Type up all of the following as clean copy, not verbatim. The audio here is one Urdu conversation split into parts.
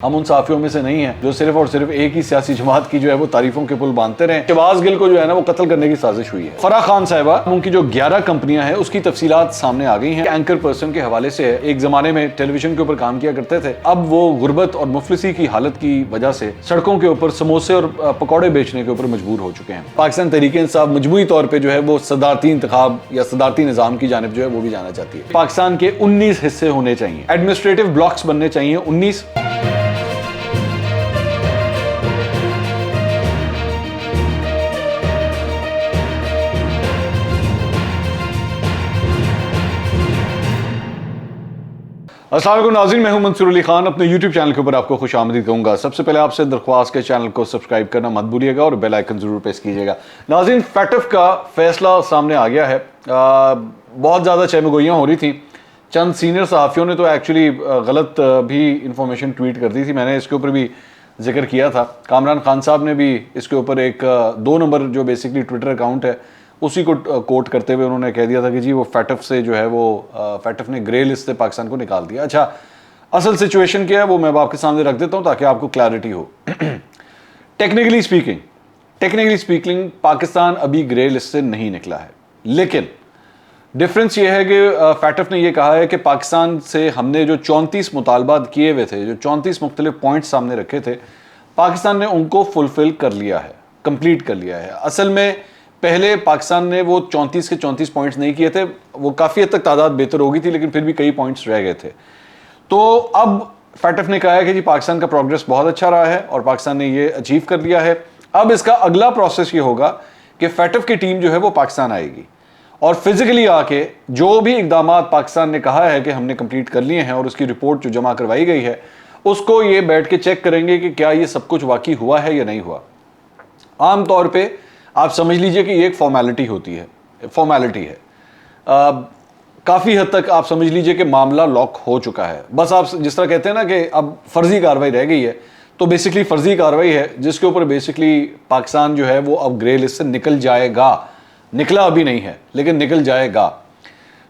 ہم ان صحافیوں میں سے نہیں ہیں جو صرف اور صرف ایک ہی سیاسی جماعت کی جو ہے وہ تعریفوں کے پل باندھتے رہیں۔ شہباز گل کو جو ہے نا وہ قتل کرنے کی سازش ہوئی ہے۔ فرح خان صاحبہ ان کی جو 11 کمپنیاں ہیں اس کی تفصیلات سامنے آ گئی ہیں۔ اینکر پرسن کے حوالے سے ایک زمانے میں ٹیلی ویژن کے اوپر کام کیا کرتے تھے، اب وہ غربت اور مفلسی کی حالت کی وجہ سے سڑکوں کے اوپر سموسے اور پکوڑے بیچنے کے اوپر مجبور ہو چکے ہیں۔ پاکستان تحریک انصاف مجموعی طور پہ جو ہے وہ صدارتی انتخاب یا صدارتی نظام کی جانب جو ہے وہ بھی جانا چاہتی ہے۔ پاکستان کے 19 حصے ہونے چاہیے، ایڈمنسٹریٹو بلاکس بننے چاہیے 19۔ السلام علیکم ناظرین، میں ہوں منصور علی خان، اپنے یوٹیوب چینل کے اوپر آپ کو خوش آمدید کہوں گا۔ سب سے پہلے آپ سے درخواست کے چینل کو سبسکرائب کرنا مت بھولیے گا اور بیل آئیکن ضرور پریس کیجیے گا۔ ناظرین، فیٹف کا فیصلہ سامنے آ گیا ہے۔ بہت زیادہ چہمگوئیاں ہو رہی تھیں، چند سینئر صحافیوں نے تو ایکچولی غلط بھی انفارمیشن ٹویٹ کر دی تھی، میں نے اس کے اوپر بھی ذکر کیا تھا۔ کامران خان صاحب نے بھی اس کے اوپر ایک 2 نمبر جو بیسکلی ٹویٹر اکاؤنٹ ہے اسی کو کوٹ کرتے ہوئے انہوں نے کہہ دیا تھا کہ جی وہ فیٹف سے جو ہے وہ فیٹف نے گرے لسٹ سے پاکستان کو نکال دیا۔ اچھا، اصل سچویشن کیا ہے وہ میں آپ کے سامنے رکھ دیتا ہوں تاکہ آپ کو کلیئرٹی ہو۔ ٹیکنیکلی سپیکنگ پاکستان ابھی گرے لسٹ سے نہیں نکلا ہے، لیکن ڈفرنس یہ ہے کہ فیٹف نے یہ کہا ہے کہ پاکستان سے ہم نے جو 34 مطالبات کیے ہوئے تھے، جو 34 مختلف پوائنٹس سامنے رکھے تھے، پاکستان نے ان کو فلفل کر لیا ہے، کمپلیٹ کر لیا ہے۔ اصل میں پہلے پاکستان نے وہ 34 کے 34 پوائنٹس نہیں کیے تھے، وہ کافی حد تک تعداد بہتر ہو گئی تھی لیکن پھر بھی کئی پوائنٹس رہ گئے تھے۔ تو اب فیٹف نے کہا ہے کہ جی پاکستان کا پروگریس بہت اچھا رہا ہے اور پاکستان نے یہ اچیو کر لیا ہے۔ اب اس کا اگلا پروسیس یہ ہوگا کہ فیٹف کی ٹیم جو ہے وہ پاکستان آئے گی اور فزیکلی آ کے جو بھی اقدامات پاکستان نے کہا ہے کہ ہم نے کمپلیٹ کر لیے ہیں اور اس کی رپورٹ جو جمع کروائی گئی ہے اس کو یہ بیٹھ کے چیک کریں گے کہ کیا یہ سب کچھ واقعی ہوا ہے یا نہیں ہوا۔ عام طور پہ آپ سمجھ لیجئے کہ یہ ایک فارمیلٹی ہوتی ہے، فارمیلٹی ہے۔ کافی حد تک آپ سمجھ لیجئے کہ معاملہ لاک ہو چکا ہے، بس آپ جس طرح کہتے ہیں نا کہ اب فرضی کاروائی رہ گئی ہے، تو بیسکلی فرضی کاروائی ہے جس کے اوپر بیسکلی پاکستان جو ہے وہ اب گرے لسٹ سے نکل جائے گا۔ نکلا ابھی نہیں ہے لیکن نکل جائے گا۔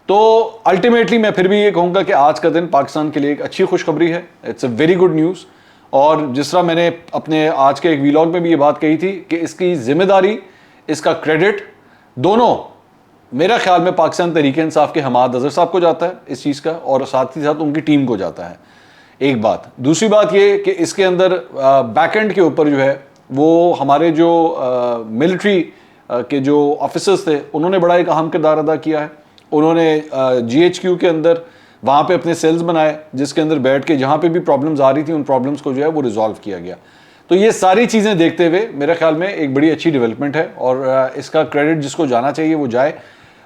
تو الٹیمیٹلی میں پھر بھی یہ کہوں گا کہ آج کا دن پاکستان کے لیے ایک اچھی خوشخبری ہے، it's a very good news. اور جس طرح میں نے اپنے آج کے ایک ویلاگ میں بھی یہ بات کہی تھی کہ اس کی ذمہ داری، اس کا کریڈٹ دونوں میرا خیال میں پاکستان تحریک انصاف کے حماد اظہر صاحب کو جاتا ہے اس چیز کا، اور ساتھ ہی ساتھ ان کی ٹیم کو جاتا ہے، ایک بات۔ دوسری بات یہ کہ اس کے اندر بیک اینڈ کے اوپر جو ہے وہ ہمارے جو ملٹری کے جو آفیسرز تھے انہوں نے بڑا ایک اہم کردار ادا کیا ہے۔ انہوں نے GHQ کے اندر وہاں پہ اپنے سیلز بنائے جس کے اندر بیٹھ کے جہاں پہ بھی پرابلمز آ رہی تھیں ان پرابلمز کو جو ہے وہ ریزالو کیا گیا۔ تو یہ ساری چیزیں دیکھتے ہوئے میرے خیال میں ایک بڑی اچھی ڈیولپمنٹ ہے اور اس کا کریڈٹ جس کو جانا چاہیے وہ جائے۔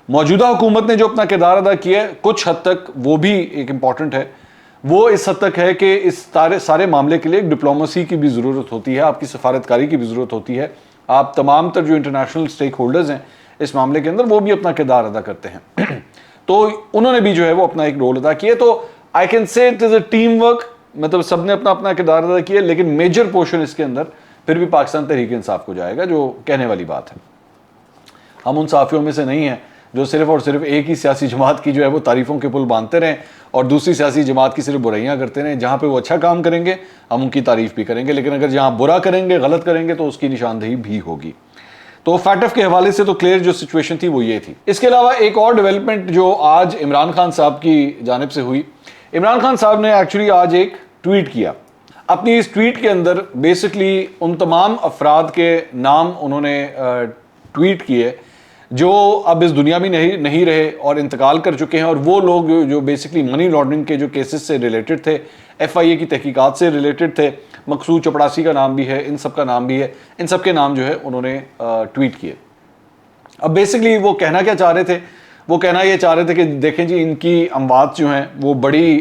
موجودہ حکومت نے جو اپنا کردار ادا کیا ہے کچھ حد تک وہ بھی ایک امپورٹنٹ ہے، وہ اس حد تک ہے کہ اس سارے معاملے کے لیے ایک ڈپلومیسی کی بھی ضرورت ہوتی ہے، آپ کی سفارتکاری کی بھی ضرورت ہوتی ہے۔ آپ تمام تر جو انٹرنیشنل سٹیک ہولڈرز ہیں اس معاملے کے اندر وہ بھی اپنا کردار ادا کرتے ہیں، تو انہوں نے بھی جو ہے وہ اپنا ایک رول ادا کیا۔ تو I can say it is a team work, مطلب سب نے اپنا اپنا کردار ادا کیا، لیکن میجر پورشن اس کے اندر پھر بھی پاکستان تحریک انصاف کو جائے گا، جو کہنے والی بات ہے۔ ہم ان صحافیوں میں سے نہیں ہیں جو صرف اور صرف ایک ہی سیاسی جماعت کی جو ہے وہ تعریفوں کے پل باندھتے رہیں اور دوسری سیاسی جماعت کی صرف برائیاں کرتے رہیں۔ جہاں پہ وہ اچھا کام کریں گے ہم ان کی تعریف بھی کریں گے، لیکن اگر جہاں برا کریں گے، غلط کریں گے تو اس کی نشاندہی بھی ہوگی۔ تو فیٹف کے حوالے سے تو کلیئر جو سچویشن تھی وہ یہ تھی۔ اس کے علاوہ ایک اور ڈیولپمنٹ جو آج عمران خان صاحب کی جانب سے ہوئی، عمران خان صاحب نے ایکچولی آج ایک ٹویٹ کیا۔ اپنی اس ٹویٹ کے اندر بیسکلی ان تمام افراد کے نام انہوں نے ٹویٹ کیے جو اب اس دنیا میں نہیں رہے اور انتقال کر چکے ہیں، اور وہ لوگ جو بیسکلی منی لانڈرنگ کے جو کیسز سے ریلیٹڈ تھے، FIA کی تحقیقات سے ریلیٹڈ تھے، مقصود چپڑاسی کا نام بھی ہے، ان سب کا نام بھی ہے، ان سب کے نام جو ہے انہوں نے ٹویٹ کیے۔ اب بیسکلی وہ کہنا کیا چاہ رہے تھے؟ وہ کہنا یہ چاہ رہے تھے کہ دیکھیں جی ان کی اموات جو ہیں وہ بڑی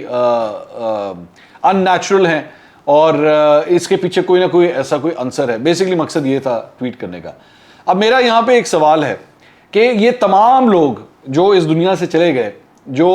ان نیچرل ہیں اور اس کے پیچھے کوئی نہ کوئی ایسا کوئی عنصر ہے۔ بیسکلی مقصد یہ تھا ٹویٹ کرنے کا۔ اب میرا یہاں پہ ایک سوال ہے کہ یہ تمام لوگ جو اس دنیا سے چلے گئے، جو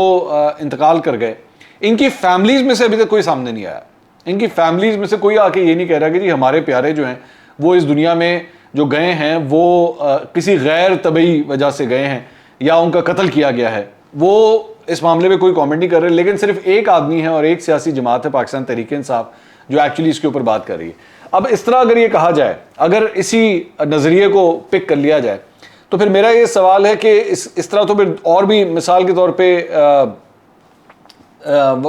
انتقال کر گئے، ان کی فیملیز میں سے ابھی تک کوئی سامنے نہیں آیا۔ ان کی فیملیز میں سے کوئی آ کے یہ نہیں کہہ رہا کہ جی ہمارے پیارے جو ہیں وہ اس دنیا میں جو گئے ہیں وہ کسی غیر طبعی وجہ سے گئے ہیں یا ان کا قتل کیا گیا ہے، وہ اس معاملے میں کوئی کامنٹ نہیں کر رہے۔ لیکن صرف ایک آدمی ہے اور ایک سیاسی جماعت ہے پاکستان تحریک انصاف جو ایکچولی اس کے اوپر بات کر رہی ہے. اب اس طرح اگر یہ کہا جائے, اگر اسی نظریے کو پک کر لیا جائے, تو پھر میرا یہ سوال ہے کہ اس طرح تو پھر اور بھی مثال کے طور پہ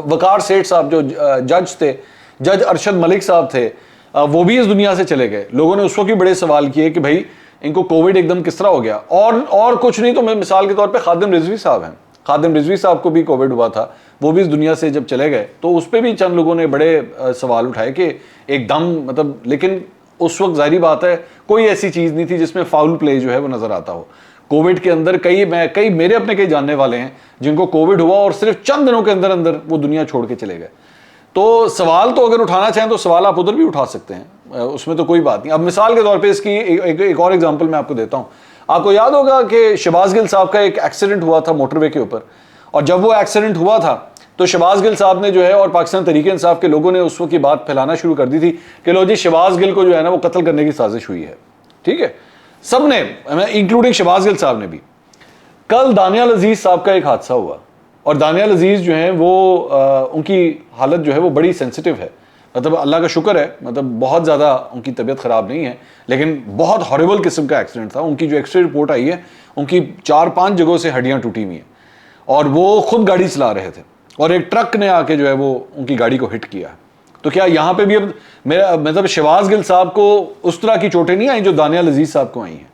وقار سیٹھ صاحب جو جج تھے, جج ارشد ملک صاحب تھے, وہ بھی اس دنیا سے چلے گئے. لوگوں نے اس وقت بھی بڑے سوال کیے کہ بھائی ان کو کووڈ ایک دم کس طرح ہو گیا. اور کچھ نہیں تو میں مثال کے طور پہ خادم رضوی صاحب ہیں, خادم رضوی صاحب کو بھی کووڈ ہوا تھا, وہ بھی اس دنیا سے جب چلے گئے تو اس پہ بھی چند لوگوں نے بڑے سوال اٹھائے کہ ایک دم مطلب, لیکن اس وقت ظاہری بات ہے کوئی ایسی چیز نہیں تھی جس میں فاؤل پلے جو ہے وہ نظر آتا ہو. کووڈ کے اندر کئی میرے اپنے کئی جاننے والے ہیں جن کو کووڈ ہوا اور صرف چند دنوں کے اندر اندر وہ دنیا چھوڑ کے چلے گئے. تو سوال تو اگر اٹھانا چاہیں تو سوال آپ ادھر بھی اٹھا سکتے ہیں, اس میں تو کوئی بات نہیں. اب مثال کے طور پہ اس کی ایک اور ایگزامپل میں آپ کو دیتا ہوں. آپ کو یاد ہوگا کہ شہباز گل صاحب کا ایک ایکسیڈنٹ ہوا تھا موٹر وے کے اوپر, اور جب وہ ایکسیڈنٹ ہوا تھا تو شہباز گل صاحب نے جو ہے اور پاکستان تحریک انصاف کے لوگوں نے اس وقت کی بات پھیلانا شروع کر دی تھی کہ لو جی شہباز گل کو جو ہے نا وہ قتل کرنے کی سازش ہوئی ہے. ٹھیک ہے, سب نے انکلوڈنگ شہباز گل صاحب نے بھی. کل دانیال عزیز صاحب کا ایک حادثہ ہوا, اور دانیال عزیز جو ہیں وہ ان کی حالت جو ہے وہ بڑی سینسٹیو ہے. مطلب اللہ کا شکر ہے, مطلب بہت زیادہ ان کی طبیعت خراب نہیں ہے, لیکن بہت ہارریبل قسم کا ایکسیڈنٹ تھا. ان کی جو ایکس رے رپورٹ آئی ہے ان کی 4-5 جگہوں سے ہڈیاں ٹوٹی ہوئی ہیں, اور وہ خود گاڑی چلا رہے تھے اور ایک ٹرک نے آ کے جو ہے وہ ان کی گاڑی کو ہٹ کیا. تو کیا یہاں پہ بھی اب میرا مطلب شہباز گل صاحب کو اس طرح کی چوٹیں نہیں آئیں جو دانیال عزیز صاحب کو آئی ہیں,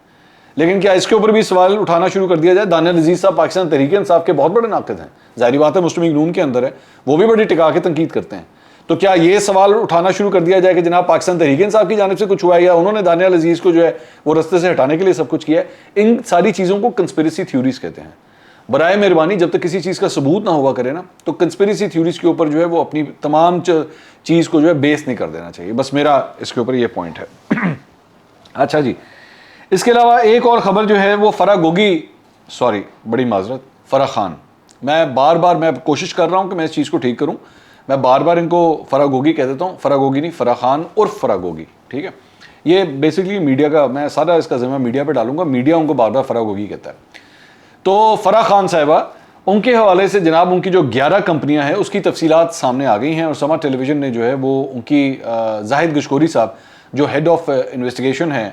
لیکن کیا اس کے اوپر بھی سوال اٹھانا شروع کر دیا جائے؟ دانیال عزیز صاحب پاکستان تحریک انصاف کے بہت بڑے ناقد ہیں, ظاہری بات ہے مسلم لیگ نون کے اندر ہے, وہ بھی بڑی ٹکا کے تنقید کرتے ہیں. تو کیا یہ سوال اٹھانا شروع کر دیا جائے کہ جناب پاکستان تحریک انصاف کی جانب سے کچھ ہوا ہے یا انہوں نے دانیال عزیز کو جو ہے وہ رستے سے ہٹانے کے لیے سب کچھ کیا ہے؟ ان ساری چیزوں کو کنسپیریسی تھیوریز کہتے ہیں. برائے مہربانی جب تک کسی چیز کا ثبوت نہ ہوا کرے نا, تو کنسپیریسی تھیوریز کے اوپر جو ہے وہ اپنی تمام چیز کو جو ہے بیس نہیں کر دینا چاہیے. بس میرا اس کے اوپر یہ پوائنٹ ہے. اچھا جی, اس کے علاوہ ایک اور خبر جو ہے وہ فرح گوگی, بڑی معذرت, فرح خان. میں بار بار میں کوشش کر رہا ہوں کہ میں اس چیز کو ٹھیک کروں. میں بار بار ان کو فرح گوگی کہہ دیتا ہوں, فرح گوگی نہیں, فرح خان عرف فرح گوگی. ٹھیک ہے, یہ بیسکلی میڈیا کا, میں سارا اس کا ذمہ میڈیا پہ ڈالوں گا, میڈیا ان کو بار بار فرح گوگی کہتا ہے. تو فرح خان صاحبہ, ان کے حوالے سے جناب ان کی جو 11 کمپنیاں ہیں اس کی تفصیلات سامنے آ گئی ہیں, اور سما ٹیلی ویژن نے جو ہے وہ ان کی زاہد گشکوری صاحب جو ہیڈ آف انویسٹیگیشن ہے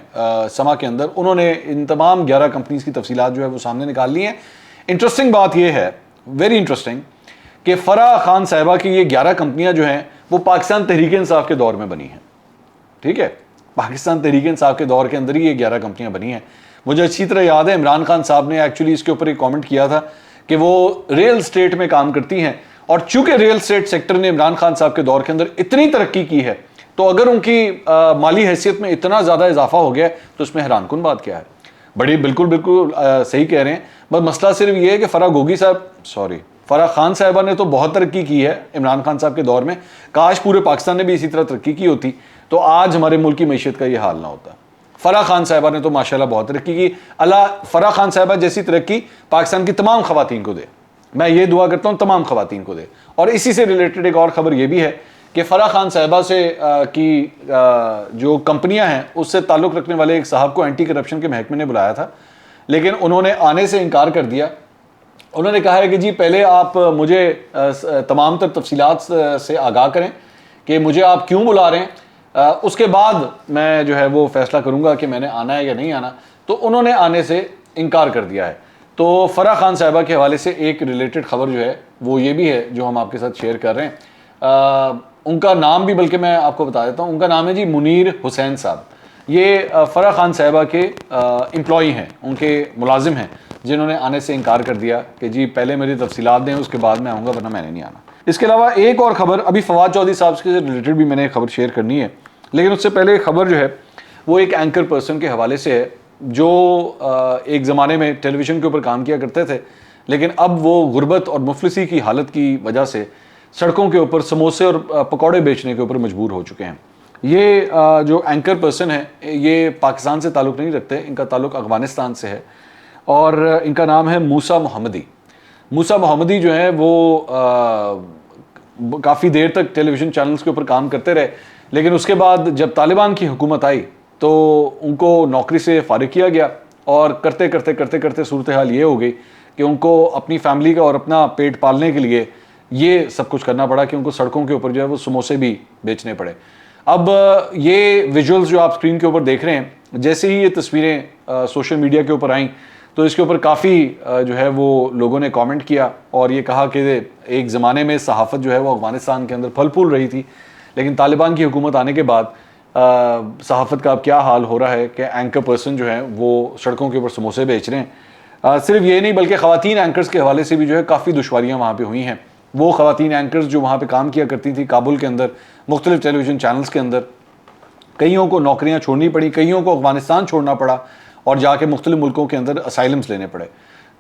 سما کے اندر, انہوں نے ان تمام 11 کمپنیز کی تفصیلات جو ہے وہ سامنے نکال لی ہیں. انٹرسٹنگ بات یہ ہے, ویری انٹرسٹنگ, کہ فرح خان صاحبہ کی یہ 11 کمپنیاں جو ہیں وہ پاکستان تحریک انصاف کے دور میں بنی ہیں. ٹھیک ہے, پاکستان تحریک انصاف کے دور کے اندر ہی یہ 11 کمپنیاں بنی ہیں. مجھے اچھی طرح یاد ہے عمران خان صاحب نے ایکچولی اس کے اوپر ایک کامنٹ کیا تھا کہ وہ ریل اسٹیٹ میں کام کرتی ہیں, اور چونکہ ریل اسٹیٹ سیکٹر نے عمران خان صاحب کے دور کے اندر اتنی ترقی کی ہے, تو اگر ان کی مالی حیثیت میں اتنا زیادہ اضافہ ہو گیا ہے تو اس میں حیران کن بات کیا ہے؟ بڑی بالکل صحیح کہہ رہے ہیں. بس مسئلہ صرف یہ ہے کہ فرح خان صاحبہ نے تو بہت ترقی کی ہے عمران خان صاحب کے دور میں. کاش پورے پاکستان نے بھی اسی طرح ترقی کی ہوتی تو آج ہمارے ملک کی معیشت کا یہ حال نہ ہوتا. فرح خان صاحبہ نے تو ماشاءاللہ بہت ترقی کی. اللہ فرح خان صاحبہ جیسی ترقی پاکستان کی تمام خواتین کو دے. میں یہ دعا کرتا ہوں تمام خواتین کو دے. اور اسی سے ریلیٹڈ ایک اور خبر یہ بھی ہے کہ فرح خان صاحبہ سے کی جو کمپنیاں ہیں اس سے تعلق رکھنے والے ایک صاحب کو اینٹی کرپشن کے محکمے نے بلایا تھا, لیکن انہوں نے آنے سے انکار کر دیا. انہوں نے کہا ہے کہ جی پہلے آپ مجھے تمام تر تفصیلات سے آگاہ کریں کہ مجھے آپ کیوں بلا رہے ہیں, اس کے بعد میں جو ہے وہ فیصلہ کروں گا کہ میں نے آنا ہے یا نہیں آنا. تو انہوں نے آنے سے انکار کر دیا ہے. تو فرح خان صاحبہ کے حوالے سے ایک ریلیٹڈ خبر جو ہے وہ یہ بھی ہے جو ہم آپ کے ساتھ شیئر کر رہے ہیں. ان کا نام بھی بلکہ میں آپ کو بتا دیتا ہوں, ان کا نام ہے جی منیر حسین صاحب. یہ فرح خان صاحبہ کے امپلائی ہیں, ان کے ملازم ہیں, جنہوں نے آنے سے انکار کر دیا کہ جی پہلے میری تفصیلات دیں اس کے بعد میں آؤں گا ورنہ میں نے نہیں آنا. اس کے علاوہ ایک اور خبر ابھی فواد چودھری صاحب سے ریلیٹڈ بھی میں نے خبر شیئر کرنی ہے, لیکن اس سے پہلے خبر جو ہے وہ ایک اینکر پرسن کے حوالے سے ہے جو ایک زمانے میں ٹیلی ویژن کے اوپر کام کیا کرتے تھے, لیکن اب وہ غربت اور مفلسی کی حالت کی وجہ سے سڑکوں کے اوپر سموسے اور پکوڑے بیچنے کے اوپر مجبور ہو چکے ہیں. یہ جو اینکر پرسن ہے یہ پاکستان سے تعلق نہیں رکھتے, ان کا تعلق افغانستان سے ہے, اور ان کا نام ہے موسیٰ محمدی. موسیٰ محمدی جو ہیں وہ کافی دیر تک ٹیلی ویژن چینلز کے اوپر کام کرتے رہے, لیکن اس کے بعد جب طالبان کی حکومت آئی تو ان کو نوکری سے فارغ کیا گیا, اور کرتے کرتے صورتحال یہ ہو گئی کہ ان کو اپنی فیملی کا اور اپنا پیٹ پالنے کے لیے یہ سب کچھ کرنا پڑا کہ ان کو سڑکوں کے اوپر جو ہے وہ سموسے بھی بیچنے پڑے. اب یہ ویژولز جو آپ اسکرین کے اوپر دیکھ رہے ہیں، جیسے ہی یہ تصویریں سوشل میڈیا کے اوپر آئیں تو اس کے اوپر کافی جو ہے وہ لوگوں نے کامنٹ کیا اور یہ کہا کہ ایک زمانے میں صحافت جو ہے وہ افغانستان کے اندر پھل پھول رہی تھی، لیکن طالبان کی حکومت آنے کے بعد صحافت کا اب کیا حال ہو رہا ہے کہ اینکر پرسن جو ہیں وہ سڑکوں کے اوپر سموسے بیچ رہے ہیں. صرف یہ نہیں بلکہ خواتین اینکرز کے حوالے سے بھی جو ہے کافی دشواریاں وہاں پہ ہوئی ہیں. وہ خواتین اینکرز جو وہاں پہ کام کیا کرتی تھی کابل کے اندر مختلف ٹیلی ویژن چینلز کے اندر، کئیوں کو نوکریاں چھوڑنی پڑی، کئیوں کو افغانستان چھوڑنا پڑا اور جا کے مختلف ملکوں کے اندر اسائلمز لینے پڑے.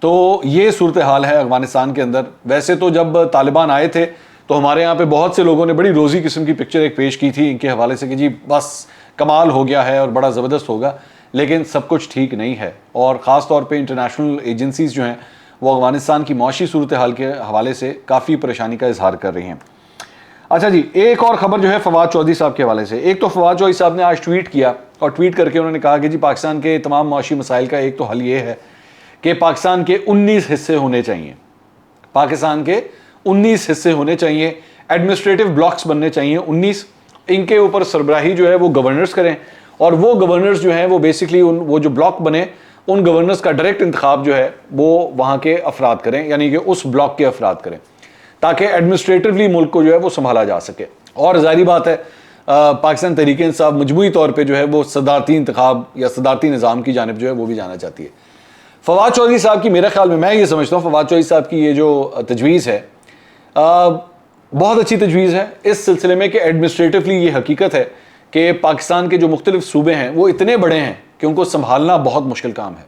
تو یہ صورتحال ہے افغانستان کے اندر. ویسے تو جب طالبان آئے تھے تو ہمارے یہاں پہ بہت سے لوگوں نے بڑی روزی قسم کی پکچر ایک پیش کی تھی ان کے حوالے سے کہ جی بس کمال ہو گیا ہے اور بڑا زبردست ہوگا، لیکن سب کچھ ٹھیک نہیں ہے. اور خاص طور پہ انٹرنیشنل ایجنسیز جو ہیں وہ افغانستان کی معاشی صورتحال کے حوالے سے کافی پریشانی کا اظہار کر رہی ہیں. اچھا جی، ایک اور خبر جو ہے فواد چودھری صاحب کے حوالے سے. ایک تو فواد چودھری صاحب نے آج ٹویٹ کیا اور ٹویٹ کر کے انہوں نے کہا کہ جی پاکستان کے تمام معاشی مسائل کا ایک تو حل یہ ہے کہ پاکستان کے 19 حصے ہونے چاہیے. پاکستان کے 19 حصے ہونے چاہیے، ایڈمنسٹریٹو بلاکس بننے چاہیے 19. ان کے اوپر سربراہی جو ہے وہ گورنرز کریں اور وہ گورنرز جو ہیں وہ بیسکلی وہ جو بلاک بنے ان گورنرز کا ڈائریکٹ انتخاب جو ہے وہ وہاں کے افراد کریں، یعنی کہ اس بلاک کے افراد کریں تاکہ ایڈمنسٹریٹولی ملک کو جو ہے وہ سنبھالا جا سکے. اور ظاہری بات ہے پاکستان تحریک انصاف مجموعی طور پہ جو ہے وہ صدارتی انتخاب یا صدارتی نظام کی جانب جو ہے وہ بھی جانا چاہتی ہے. فواد چودھری صاحب کی میرے خیال میں یہ سمجھتا ہوں فواد چودھری صاحب کی یہ جو تجویز ہے بہت اچھی تجویز ہے اس سلسلے میں کہ ایڈمنسٹریٹولی یہ حقیقت ہے کہ پاکستان کے جو مختلف صوبے ہیں وہ اتنے بڑے ہیں کہ ان کو سنبھالنا بہت مشکل کام ہے.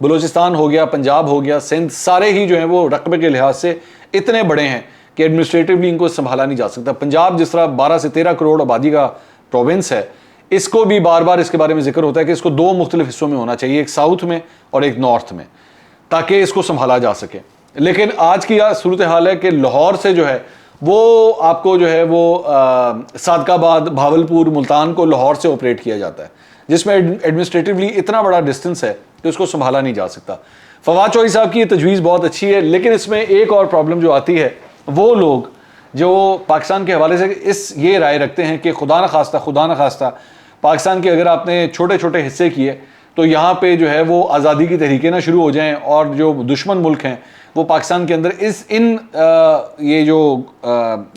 بلوچستان ہو گیا، پنجاب ہو گیا، سندھ، سارے ہی جو ہیں وہ رقبے کے لحاظ سے اتنے بڑے ہیں کہ ایڈمنسٹریٹولی ان کو سنبھالا نہیں جا سکتا. پنجاب جس طرح 12 سے 13 کروڑ آبادی کا پروونس ہے، اس کو بھی بار بار اس کے بارے میں ذکر ہوتا ہے کہ اس کو 2 مختلف حصوں میں ہونا چاہیے، ایک ساؤتھ میں اور ایک نارتھ میں، تاکہ اس کو سنبھالا جا سکے. لیکن آج کی صورتحال ہے کہ لاہور سے جو ہے وہ آپ کو جو ہے وہ صادق آباد، بھاولپور، ملتان کو لاہور سے آپریٹ کیا جاتا ہے، جس میں ایڈمنسٹریٹولی اتنا بڑا ڈسٹنس ہے کہ اس کو سنبھالا نہیں جا سکتا. فواد چودھری صاحب کی یہ تجویز بہت اچھی ہے، لیکن اس میں ایک اور پرابلم جو آتی ہے وہ لوگ جو پاکستان کے حوالے سے یہ رائے رکھتے ہیں کہ خدا نہ خواستہ پاکستان کے اگر آپ نے چھوٹے چھوٹے حصے کیے تو یہاں پہ جو ہے وہ آزادی کی تحریکیں نہ شروع ہو جائیں اور جو دشمن ملک ہیں وہ پاکستان کے اندر یہ جو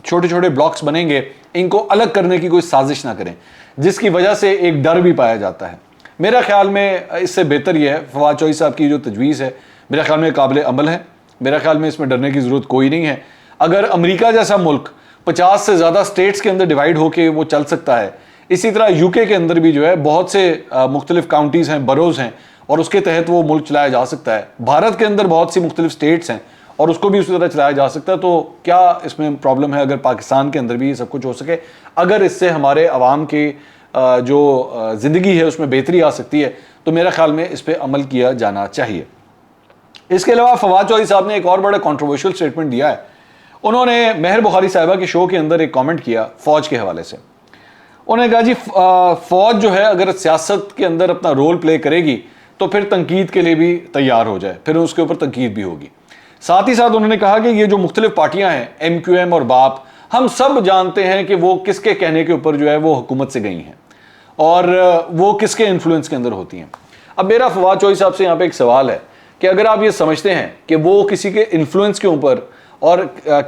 چھوٹے چھوٹے بلاکس بنیں گے ان کو الگ کرنے کی کوئی سازش نہ کریں، جس کی وجہ سے ایک ڈر بھی پایا جاتا ہے. میرا خیال میں اس سے بہتر یہ ہے فواد چودھری صاحب کی جو تجویز ہے میرا خیال میں قابل عمل ہے. میرا خیال میں اس میں ڈرنے کی ضرورت کوئی نہیں ہے. اگر امریکہ جیسا ملک 50 سے زیادہ سٹیٹس کے اندر ڈیوائیڈ ہو کے وہ چل سکتا ہے، اسی طرح یو کے اندر بھی جو ہے بہت سے مختلف کاؤنٹیز ہیں، بروز ہیں اور اس کے تحت وہ ملک چلایا جا سکتا ہے. بھارت کے اندر بہت سی مختلف سٹیٹس ہیں اور اس کو بھی اسی طرح چلایا جا سکتا ہے. تو کیا اس میں پرابلم ہے اگر پاکستان کے اندر بھی یہ سب کچھ ہو سکے؟ اگر اس سے ہمارے عوام کی جو زندگی ہے اس میں بہتری آ سکتی ہے تو میرا خیال میں اس پہ عمل کیا جانا چاہیے. اس کے علاوہ فواد چودھری صاحب نے ایک اور بڑا کنٹروورشل سٹیٹمنٹ دیا ہے. انہوں نے مہر بخاری صاحبہ کے شو کے اندر ایک کامنٹ کیا فوج کے حوالے سے. انہوں نے کہا جی فوج جو ہے اگر سیاست کے اندر اپنا رول پلے کرے گی تو پھر تنقید کے لیے بھی تیار ہو جائے، پھر اس کے اوپر تنقید بھی ہوگی. ساتھ ہی ساتھ انہوں نے کہا کہ یہ جو مختلف پارٹیاں ہیں ایم کیو ایم اور باپ، ہم سب جانتے ہیں کہ وہ کس کے کہنے کے اوپر جو ہے وہ حکومت سے گئی ہیں اور وہ کس کے انفلوئنس کے اندر ہوتی ہیں. اب میرا فواد چودھری صاحب سے یہاں پہ ایک سوال ہے کہ اگر آپ یہ سمجھتے ہیں کہ وہ کسی کے انفلوئنس کے اوپر اور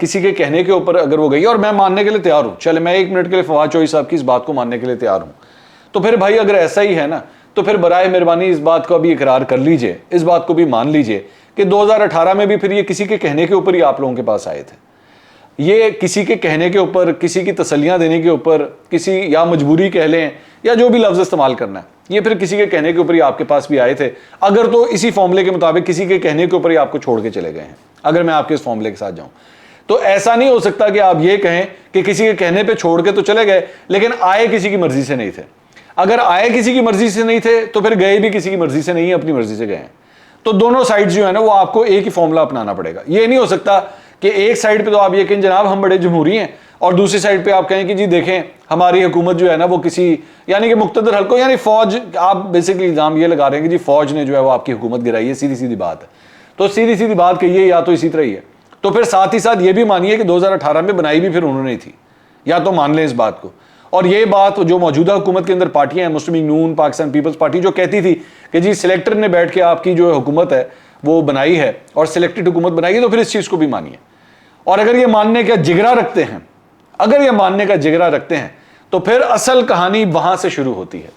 کسی کے کہنے کے اوپر اگر وہ گئی، اور میں ماننے کے لیے تیار ہوں، چلے میں 1 منٹ کے لیے فواد چودھری صاحب کی اس بات کو ماننے کے لیے تیار ہوں، تو پھر بھائی اگر ایسا ہی ہے نا تو پھر برائے مہربانی اس بات کو بھی اقرار کر لیجئے، اس بات کو بھی مان لیجئے کہ 2018 میں بھی پھر یہ کسی کے کہنے کے اوپر ہی آپ لوگوں کے پاس آئے تھے. یہ کسی کے کہنے کے اوپر، کسی کی تسلیاں دینے کے اوپر، کسی یا مجبوری کہہ لیں یا جو بھی لفظ استعمال کرنا ہے، یہ پھر کسی کے کہنے کے اوپر ہی آپ کے پاس بھی آئے تھے. اگر تو اسی فارمولے کے مطابق کسی کے کہنے کے اوپر ہی آپ کو چھوڑ کے چلے گئے ہیں، اگر میں آپ کے اس فارمولے کے ساتھ جاؤں تو ایسا نہیں ہو سکتا کہ آپ یہ کہیں کہ کسی کے کہنے پہ چھوڑ کے تو چلے گئے لیکن آئے کسی کی مرضی سے نہیں تھے. اگر آئے کسی کی مرضی سے نہیں تھے تو پھر گئے بھی کسی کی مرضی سے نہیں، اپنی مرضی سے گئے ہیں. تو دونوں سائڈ جو ہے نا وہ آپ کو ایک ہی فارمولا اپنانا پڑے گا. یہ نہیں ہو سکتا کہ ایک سائڈ پہ تو آپ یہ کہیں جناب ہم بڑے جمہوری ہیں اور دوسری سائڈ پہ آپ کہیں کہ جی دیکھیں ہماری حکومت جو ہے نا وہ کسی یعنی کہ مقتدر حلقوں یعنی فوج، آپ بیسکلی الزام یہ لگا رہے ہیں کہ جی فوج نے جو ہے وہ آپ کی حکومت گرائی ہے. سیدھی سیدھی بات ہے. تو سیدھی سیدھی بات کہیے یا تو اسی طرح ہی ہے. تو پھر ساتھ ہی ساتھ یہ بھی مانیے کہ 2018 میں بنائی بھی پھر انہوں نے تھی, یا تو مان لیں اس بات کو. اور یہ بات جو موجودہ حکومت کے اندر پارٹیاں ہیں, مسلم لیگ نون, پاکستان پیپلز پارٹی, جو کہتی تھی کہ جی سلیکٹر نے بیٹھ کے آپ کی جو حکومت ہے وہ بنائی ہے اور سلیکٹڈ حکومت بنائی ہے, تو پھر اس چیز کو بھی مانیے. اور اگر یہ ماننے کا جگرا رکھتے ہیں, اگر یہ ماننے کا جگرا رکھتے ہیں, تو پھر اصل کہانی وہاں سے شروع ہوتی ہے,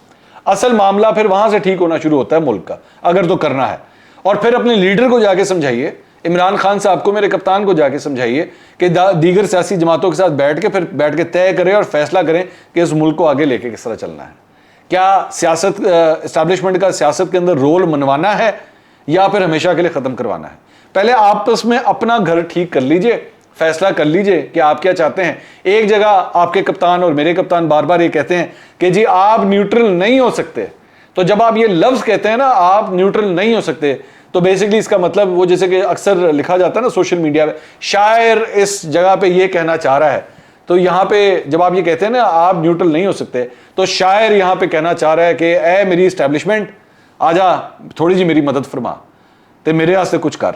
اصل معاملہ پھر وہاں سے ٹھیک ہونا شروع ہوتا ہے ملک کا, اگر تو کرنا ہے. اور پھر اپنے لیڈر کو جا کے سمجھائیے, عمران خان صاحب کو, میرے کپتان کو جا کے سمجھائیے کہ دیگر سیاسی جماعتوں کے ساتھ بیٹھ کے طے کریں اور فیصلہ کریں کہ اس ملک کو آگے لے کے کس طرح چلنا ہے. کیا سیاست اسٹیبلشمنٹ کا سیاست کے اندر رول منوانا ہے یا پھر ہمیشہ کے لیے ختم کروانا ہے؟ پہلے آپس میں اپنا گھر ٹھیک کر لیجئے, فیصلہ کر لیجئے کہ آپ کیا چاہتے ہیں. ایک جگہ آپ کے کپتان اور میرے کپتان بار بار یہ کہتے ہیں کہ جی آپ نیوٹرل نہیں ہو سکتے. تو جب آپ یہ لفظ کہتے ہیں نا, آپ نیوٹرل نہیں ہو سکتے, تو بیسکلی اس کا مطلب وہ جیسے کہ اکثر لکھا جاتا ہے نا سوشل میڈیا پہ, شاعر اس جگہ پہ یہ کہنا چاہ رہا ہے. تو یہاں پہ جب آپ یہ کہتے ہیں نا آپ نیوٹرل نہیں ہو سکتے, تو شاعر یہاں پہ کہنا چاہ رہا ہے کہ اے میری اسٹیبلشمنٹ, آ جا تھوڑی جی میری مدد فرما تے میرے واسطے کچھ کر.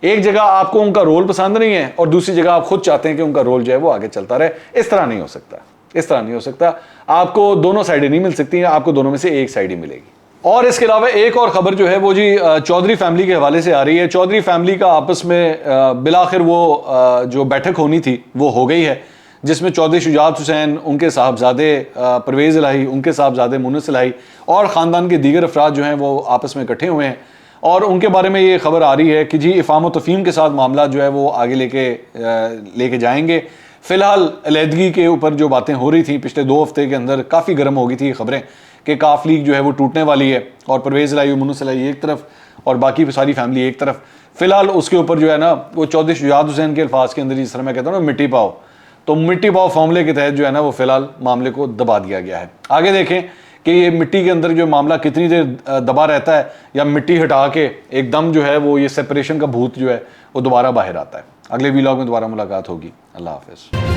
ایک جگہ آپ کو ان کا رول پسند نہیں ہے اور دوسری جگہ آپ خود چاہتے ہیں کہ ان کا رول جو ہے وہ آگے چلتا رہے. اس طرح نہیں ہو سکتا, اس طرح نہیں ہو سکتا. آپ کو دونوں سائڈیں نہیں مل سکتی, آپ کو دونوں میں سے ایک سائڈ ہی ملے گی. اور اس کے علاوہ ایک اور خبر جو ہے وہ جی چودھری فیملی کے حوالے سے آ رہی ہے. چودھری فیملی کا آپس میں بالآخر وہ جو بیٹھک ہونی تھی وہ ہو گئی ہے, جس میں چودھری شجاعت حسین, ان کے صاحبزادے پرویز الہی, ان کے صاحبزادے مونس الہی اور خاندان کے دیگر افراد جو ہیں وہ آپس میں اکٹھے ہوئے ہیں. اور ان کے بارے میں یہ خبر آ رہی ہے کہ جی افہام و تفہیم کے ساتھ معاملہ جو ہے وہ آگے لے کے جائیں گے. فی الحال علیحدگی کے اوپر جو باتیں ہو رہی تھیں پچھلے 2 ہفتے کے اندر, کافی گرم ہو گئی تھی خبریں کہ کاف لیگ جو ہے وہ ٹوٹنے والی ہے, اور پرویز الہی, مونس الہی ایک طرف اور باقی ساری فیملی ایک طرف. فی الحال اس کے اوپر جو ہے نا وہ چودھری شجاعت حسین کے الفاظ کے اندر جس طرح میں کہتا ہوں نا مٹی پاؤ, تو مٹی پاؤ فارمولے کے تحت جو ہے نا وہ فی الحال معاملے کو دبا دیا گیا ہے. آگے دیکھیں کہ یہ مٹی کے اندر جو معاملہ کتنی دیر دبا رہتا ہے, یا مٹی ہٹا کے ایک دم جو ہے وہ یہ سیپریشن کا بھوت جو ہے وہ دوبارہ باہر آتا ہے. اگلے ویلاگ میں دوبارہ ملاقات ہوگی. اللہ حافظ.